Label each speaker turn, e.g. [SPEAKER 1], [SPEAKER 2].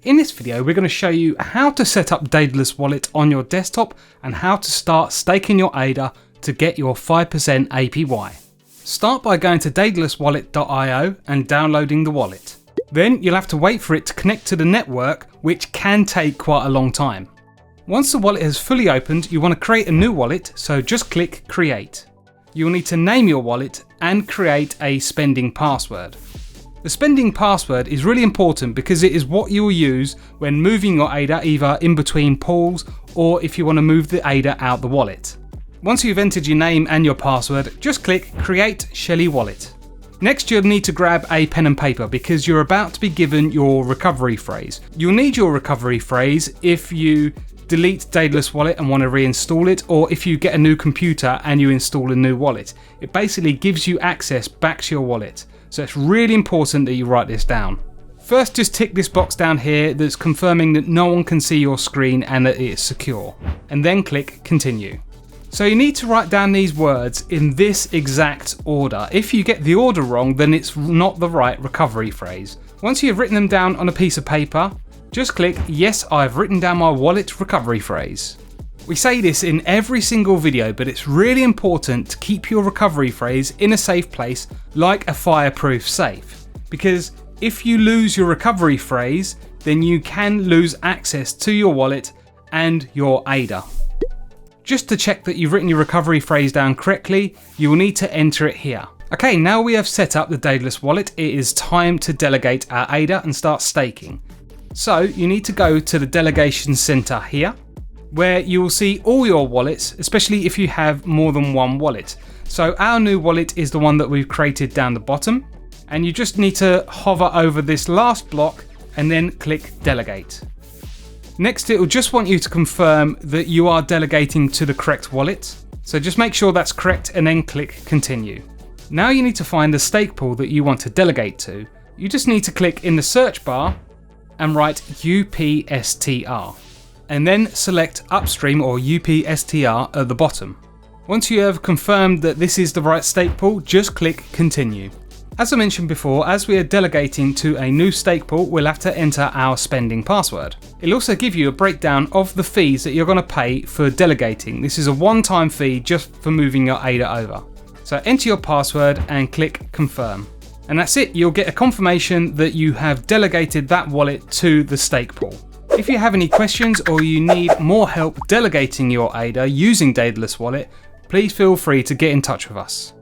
[SPEAKER 1] in this video we're going to show you how to set up Daedalus Wallet on your desktop and how to start staking your ADA to get your 5% APY. Start by going to daedaluswallet.io and downloading the wallet. Then you'll have to wait for it to connect to the network, which can take quite a long time. Once the wallet has fully opened, you want to create a new wallet, so just click Create. You'll need to name your wallet and create a spending password. The spending password is really important because it is what you will use when moving your ADA either in between pools or if you want to move the ADA out the wallet. Once you've entered your name and your password, just click Create Shelly Wallet. Next you'll need to grab a pen and paper because you're about to be given your recovery phrase. You'll need your recovery phrase if you delete Daedalus Wallet and want to reinstall it, or if you get a new computer and you install a new wallet. It basically gives you access back to your wallet. So it's really important that you write this down. First, just tick this box down here that's confirming that no one can see your screen and that it is secure. And then click Continue. So you need to write down these words in this exact order. If you get the order wrong, then it's not the right recovery phrase. Once you've written them down on a piece of paper, just click Yes, I've written down my wallet recovery phrase. We say this in every single video, but it's really important to keep your recovery phrase in a safe place like a fireproof safe. Because if you lose your recovery phrase, then you can lose access to your wallet and your ADA. Just to check that you've written your recovery phrase down correctly, you will need to enter it here. Okay, now we have set up the Daedalus Wallet, it is time to delegate our ADA and start staking. So you need to go to the delegation center here, where you will see all your wallets, especially if you have more than one wallet. So our new wallet is the one that we've created down the bottom, and you just need to hover over this last block and then click Delegate. Next, it will just want you to confirm that you are delegating to the correct wallet. So just make sure that's correct and then click Continue. Now you need to find the stake pool that you want to delegate to. You just need to click in the search bar and write UPSTR. And then select Upstream or UPSTR at the bottom. Once you have confirmed that this is the right stake pool, just click Continue. As I mentioned before, as we are delegating to a new stake pool, we'll have to enter our spending password. It'll also give you a breakdown of the fees that you're going to pay for delegating. This is a one-time fee just for moving your ADA over. So enter your password and click Confirm. And that's it, you'll get a confirmation that you have delegated that wallet to the stake pool. If you have any questions or you need more help delegating your ADA using Daedalus Wallet, please feel free to get in touch with us.